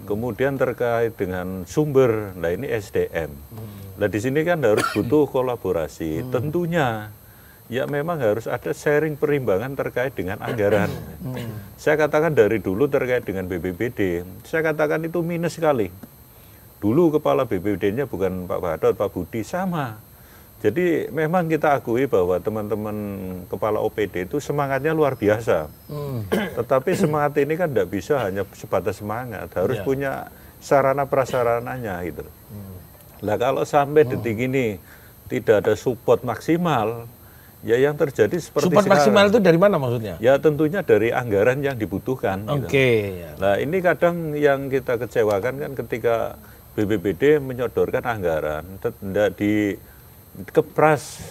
Kemudian terkait dengan sumber, nah ini SDM. Nah di sini kan harus butuh kolaborasi. Tentunya ya memang harus ada sharing perimbangan terkait dengan anggaran. Saya katakan dari dulu terkait dengan BPBD, saya katakan itu minus sekali. Dulu kepala BPBD-nya bukan Pak Badot, Pak Budi, sama. Jadi memang kita akui bahwa teman-teman kepala OPD itu semangatnya luar biasa. Tetapi semangat ini kan tidak bisa hanya sebatas semangat, harus punya sarana prasarananya gitu. Nah kalau sampai detik ini tidak ada support maksimal, ya yang terjadi seperti support sekarang. Maksimal itu dari mana maksudnya? Ya tentunya dari anggaran yang dibutuhkan. Oke. Gitu. Nah ini kadang yang kita kecewakan kan ketika BPBD menyodorkan anggaran, tidak dikepras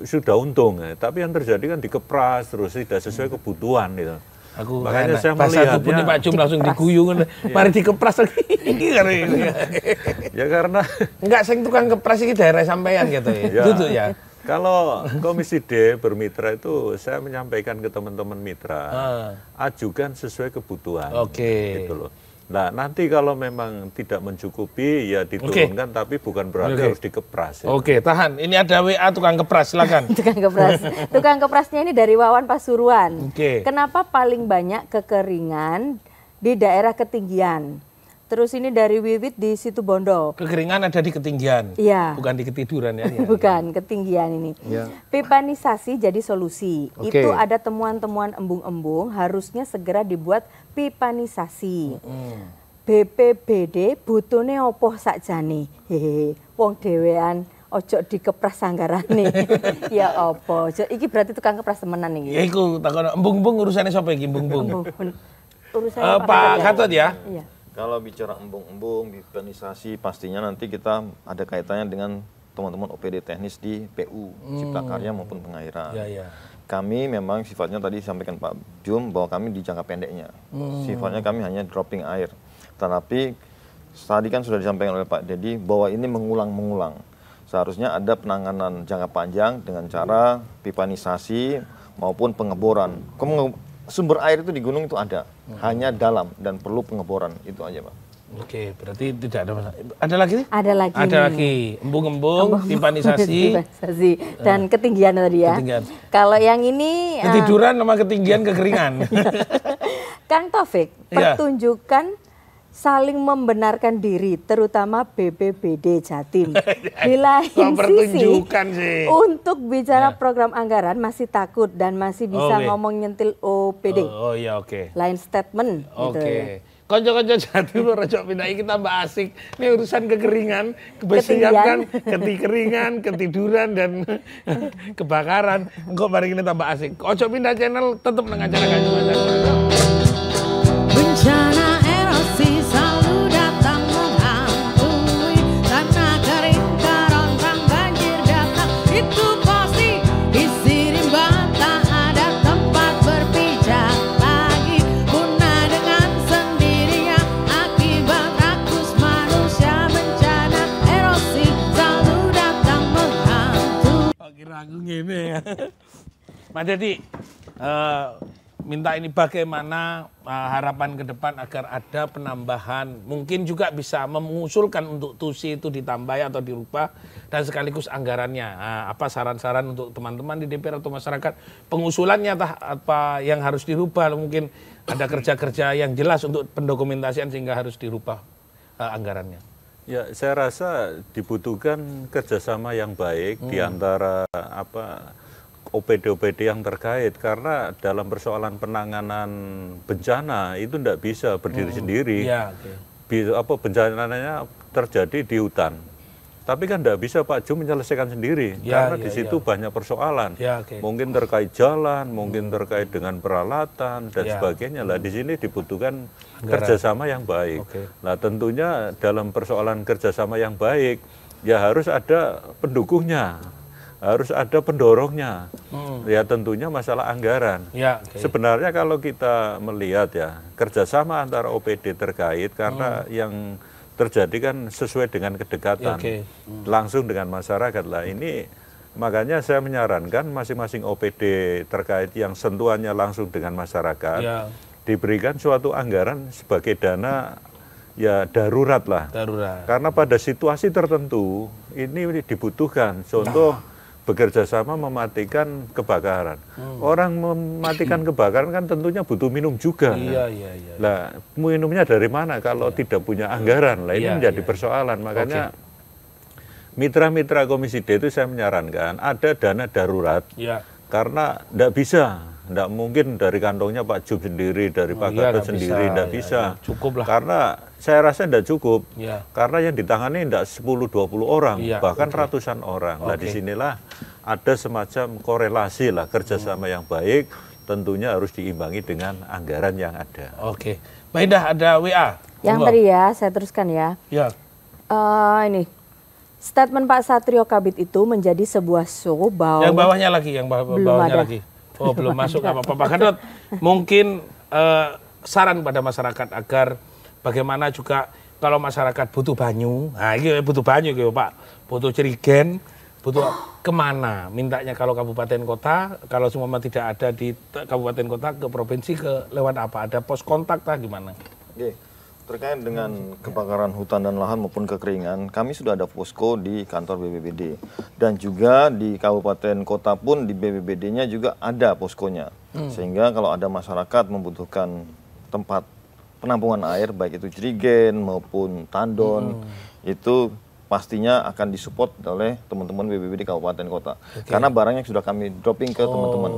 sudah untung, tapi yang terjadi kan dikepras terus tidak sesuai kebutuhan gitu. Makanya saya melihatnya Pak Jum langsung diguyung, mari dikepras lagi. Ya karena enggak sing tukang kepras iki daerah sampean gitu ya. Itu ya. Kalau Komisi D bermitra itu saya menyampaikan ke teman-teman mitra, ajukan sesuai kebutuhan. Oke. Gitu loh. Nah nanti kalau memang tidak mencukupi ya diturunkan, tapi bukan berarti harus dikepras. Ya. Oke, tahan. Ini ada WA tukang kepras, silakan. Tukang kepras. Tukang keprasnya ini dari Wawan Pasuruan. Oke. Kenapa paling banyak kekeringan di daerah ketinggian? Terus ini dari Wiwit di Situbondo. Kekeringan ada di ketinggian. Iya. Bukan di ketiduran ya. Bukan, ketinggian ini. Ya. Pipanisasi jadi solusi. Itu ada temuan-temuan embung-embung, harusnya segera dibuat pipanisasi. BPBD butuhne opo sakjane? Hehe, wong dhewean ojo dikepras anggarane. Ya opo? Iki berarti tukang kepras temenan iki. Ya iku takon embung-embung urusane sapa iki embung-embung? Urusannya Pak Gatot ya. Iya. Kalau bicara embung-embung, pipanisasi, pastinya nanti kita ada kaitannya dengan teman-teman OPD teknis di PU, Cipta Karya maupun pengairan. Kami memang sifatnya tadi disampaikan Pak Jum bahwa kami di jangka pendeknya. Sifatnya kami hanya dropping air. Tetapi tadi kan sudah disampaikan oleh Pak Dedi bahwa ini mengulang-mengulang. Seharusnya ada penanganan jangka panjang dengan cara pipanisasi maupun pengeboran. Sumber air itu di gunung itu ada, hanya dalam dan perlu pengeboran, itu aja Pak. Oke, berarti tidak ada masalah. Ada lagi? Ada lagi. Ada lagi. Embung-embung, pipanisasi. Dan ketinggian tadi ya. Ketinggian. Kalau yang ini ketiduran sama ketinggian kekeringan. Kang Taufik, pertunjukan saling membenarkan diri, terutama BPBD Jatim. Di lain sisi, untuk bicara program anggaran masih takut dan masih bisa ngomong nyentil OPD. Oh iya, oke. Lain statement. Oke. Konco-konco Jatim lo rojok pindah iki tambah asik. Ini urusan kekeringan, kebersihan, kekeringan, ketiduran dan kebakaran. Engko mari ini tambah asik. Ojo pindah channel, tetap nang acara Kanjeng Macan. Bencana erosi selalu datang menghantui, tanah kering, kerontang, banjir datang, itu pasti isi rimba, tak ada tempat berpijak lagi, punah dengan sendirinya akibat rakus manusia. Bencana erosi selalu datang menghantui. Kira aku ngene ya. Mas Dedi, minta ini bagaimana harapan ke depan agar ada penambahan, mungkin juga bisa mengusulkan untuk TUSI itu ditambah atau dirubah, dan sekaligus anggarannya. Apa saran-saran untuk teman-teman di DPR atau masyarakat, pengusulannya apa yang harus dirubah, mungkin ada kerja-kerja yang jelas untuk pendokumentasian sehingga harus dirubah anggarannya. Ya, saya rasa dibutuhkan kerjasama yang baik di antara OPD-OPD yang terkait, karena dalam persoalan penanganan bencana itu tidak bisa berdiri sendiri. Ya, bencananya terjadi di hutan, tapi kan tidak bisa Pak Jum menyelesaikan sendiri, karena di situ banyak persoalan. Mungkin terkait jalan, mungkin terkait dengan peralatan dan sebagainya. Lah di sini dibutuhkan kerjasama yang baik. Nah tentunya dalam persoalan kerjasama yang baik ya harus ada pendukungnya, harus ada pendorongnya. Ya tentunya masalah anggaran. Sebenarnya kalau kita melihat ya kerjasama antara OPD terkait, karena yang terjadi kan sesuai dengan kedekatan langsung dengan masyarakat lah. Ini makanya saya menyarankan masing-masing OPD terkait yang sentuhannya langsung dengan masyarakat diberikan suatu anggaran sebagai dana ya darurat lah. Karena pada situasi tertentu ini dibutuhkan. Contoh bekerja sama mematikan kebakaran. Orang mematikan kebakaran kan tentunya butuh minum juga. Lah, minumnya dari mana kalau tidak punya anggaran? Lah ini menjadi persoalan. Makanya mitra-mitra Komisi D itu saya menyarankan ada dana darurat. Karena tidak bisa, tidak mungkin dari kantongnya Pak Jum sendiri, dari Pak Gatot sendiri, tidak bisa. Cukup lah. Karena saya rasa tidak cukup. Karena yang ditangani tidak 10-20 orang, bahkan ratusan orang. Nah disinilah ada semacam korelasi lah, kerjasama yang baik tentunya harus diimbangi dengan anggaran yang ada. Mbak Indah, ada WA. Yang tadi ya, saya teruskan ya. Ini. Statement Pak Satrio Kabit itu menjadi sebuah show bahwa... Yang bawahnya lagi, yang bawahnya lagi. Oh, belum masuk apa-apa. Pak Gatot, mungkin saran pada masyarakat agar bagaimana juga kalau masyarakat butuh banyu, nah ini butuh banyu gitu Pak, butuh jerigen, butuh kemana mintanya kalau kabupaten kota, kalau semua tidak ada di kabupaten kota, ke provinsi, ke lewat apa? Ada pos kontak lah gimana? Terkait dengan kebakaran hutan dan lahan maupun kekeringan, kami sudah ada posko di kantor BPBD. Dan juga di kabupaten kota pun di BPBD-nya juga ada poskonya. Sehingga kalau ada masyarakat membutuhkan tempat penampungan air, baik itu jerigen maupun tandon, itu pastinya akan disupport oleh teman-teman BPBD kabupaten kota. Karena barangnya sudah kami dropping ke teman-teman.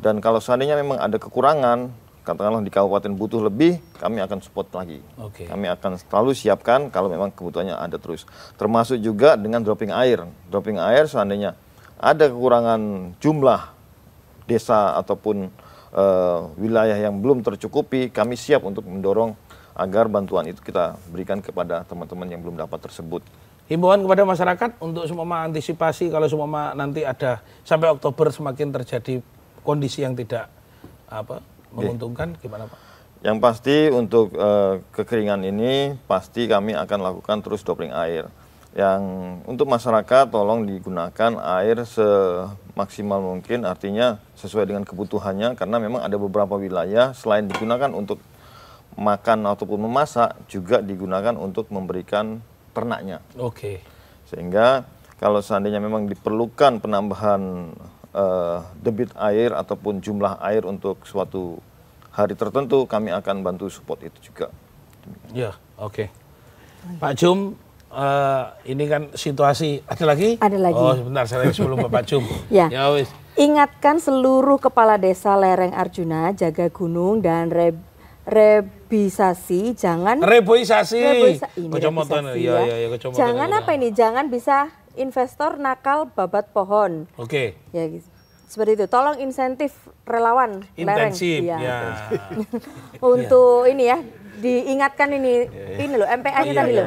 Dan kalau seandainya memang ada kekurangan, katakanlah di kabupaten butuh lebih, kami akan support lagi. Kami akan selalu siapkan kalau memang kebutuhannya ada terus. Termasuk juga dengan dropping air. Dropping air seandainya ada kekurangan jumlah desa ataupun wilayah yang belum tercukupi, kami siap untuk mendorong agar bantuan itu kita berikan kepada teman-teman yang belum dapat tersebut. Himbauan kepada masyarakat untuk semua mengantisipasi kalau semua nanti ada sampai Oktober semakin terjadi kondisi yang tidak menguntungkan, gimana Pak? Yang pasti untuk kekeringan ini pasti kami akan lakukan terus dropping air. Yang untuk masyarakat tolong digunakan air semaksimal mungkin, artinya sesuai dengan kebutuhannya, karena memang ada beberapa wilayah selain digunakan untuk makan ataupun memasak juga digunakan untuk memberikan ternaknya. Sehingga kalau seandainya memang diperlukan penambahan debit air ataupun jumlah air untuk suatu hari tertentu, kami akan bantu support itu juga. Pak Jum, ini kan situasi, ada lagi? Ada lagi. Oh sebentar, saya sebelum Pak Jum. Wis. Ingatkan seluruh kepala desa lereng Arjuna, jaga gunung dan rebisasi, jangan jangan apa ini, jangan bisa investor nakal babat pohon. Ya gitu. Seperti itu. Tolong insentif relawan intensif lereng. Untuk ini ya, diingatkan ini loh MPA-nya tadi loh.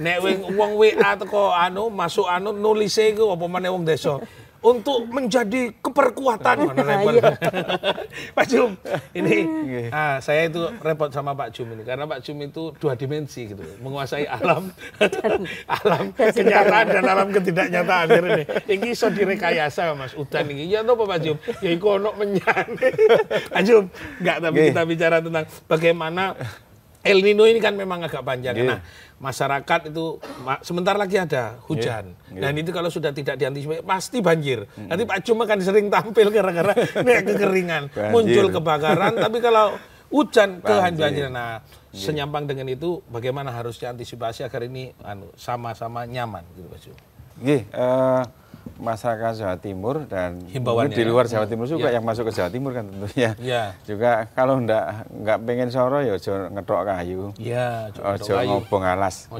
Nek wong WA teko masuk nulise iku apa meneh wong desa. untuk menjadi keperkuatan. Pak Jum, ini saya itu repot sama Pak Jum ini karena Pak Jum itu 2 dimensi gitu, menguasai alam kenyataan dan alam ketidaknyataan ini. Iki iso direkayasa Mas Udan iki. Ya napa Pak Jum? Ya iku ono menyan. Pak Jum, enggak, tapi kita bicara tentang bagaimana El Nino ini kan memang agak panjang. Nah, masyarakat itu sebentar lagi ada hujan. Dan itu kalau sudah tidak diantisipasi pasti banjir. Nanti Pak Jum akan sering tampil gara-gara kekeringan, muncul kebakaran. Tapi kalau hujan kehancuran. Nah, senyampang dengan itu bagaimana harusnya antisipasi agar ini sama-sama nyaman gitu Pak Jum. Masyarakat Jawa Timur dan di luar Jawa Timur juga yang masuk ke Jawa Timur kan tentunya juga kalau nggak pengen soro ya ojo ngethok kayu, ojo ngobong alas.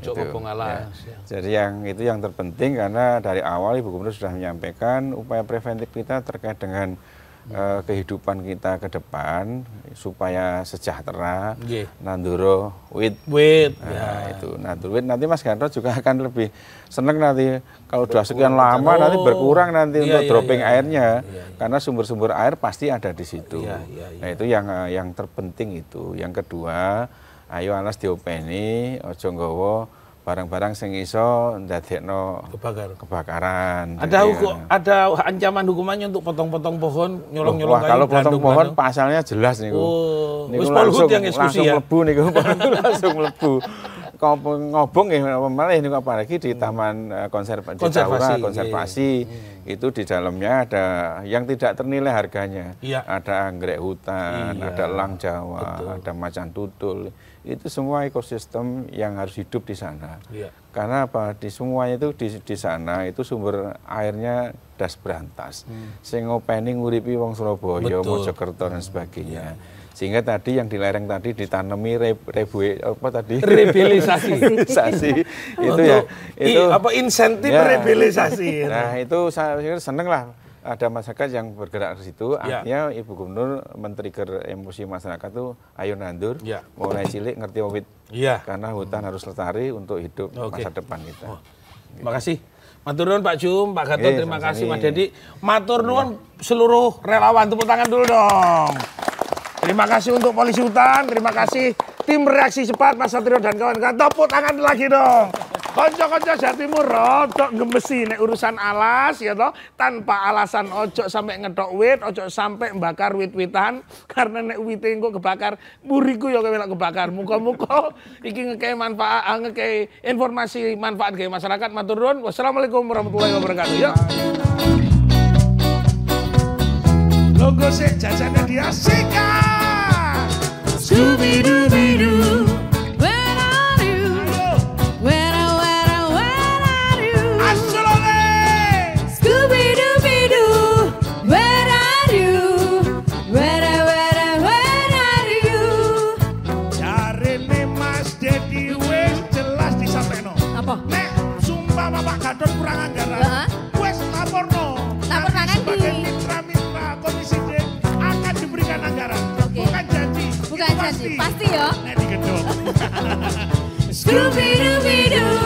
Jadi yang terpenting karena dari awal Ibu Gubernur sudah menyampaikan upaya preventif kita terkait dengan kehidupan kita ke depan supaya sejahtera, nanduro wit. Itu nanduro wit. Nanti Mas Gandro juga akan lebih senang nanti kalau sudah sekian lama nanti berkurang nanti untuk dropping airnya karena sumber-sumber air pasti ada di situ. Nah itu yang terpenting itu. Yang kedua, ayo alas diopeni, ojo nggawa barang-barang sing iso ndadekno kebakaran. Ada ancaman hukumannya untuk potong-potong pohon, nyolong-nyolong kayu. Kalau potong pohon pasalnya jelas niku. Niku langsung mlebu niku, langsung mlebu. Ngobong ya malah niku apalagi di taman konservasi. Itu di dalamnya ada yang tidak ternilai harganya. Ada anggrek hutan, ada elang Jawa, ada macan tutul. Itu semua ekosistem yang harus hidup di sana. Karena apa? Di semuanya itu di sana itu sumber airnya das berantas. Sing ngopeni nguripi wong Surabaya, Mojokerto dan sebagainya. Sehingga tadi yang di lereng tadi ditanami rebelisasi. Itu ya itu insentif rebelisasi. Nah, itu saya seneng lah ada masyarakat yang bergerak ke situ, artinya Ibu Gubernur men-trigger emosi masyarakat tuh ayo nandur, mulai cilik ngerti wit, karena hutan harus lestari untuk hidup masa depan kita. Terima kasih. Matur nuwun Pak Jum, Pak Gatot, terima kasih Mas Dedi. Matur nuwun seluruh relawan, tepuk tangan dulu dong. Terima kasih untuk Polisi Hutan, terima kasih tim reaksi cepat Mas Satrio dan kawan-kawan. Tepuk tangan lagi dong. Konco-konco Jawa Timur rodok gemesi nek urusan alas ya toh, tanpa alasan ojo sampai ngethok wit, ojo sampai mbakar wit-witan karena nek wite engko kebakar, buriku ya melok kebakar. Muga-muga iki ngekei manfaat, ngekei informasi manfaat ge masyarakat. Matur nuwun. Wassalamualaikum warahmatullahi wabarakatuh. Yuk. Logo sik jajannya diasihkan. Scooby-Dooby-Doo. Nek sumpah Bapak Gatot kurang anggaran, wes laporno. Laporkan sebagai mitra-mitra Komisi D akan diberikan anggaran. Bukan janji. Bukan janji, pasti ya. Nek digedhok. Scooby-Dooby-Doo.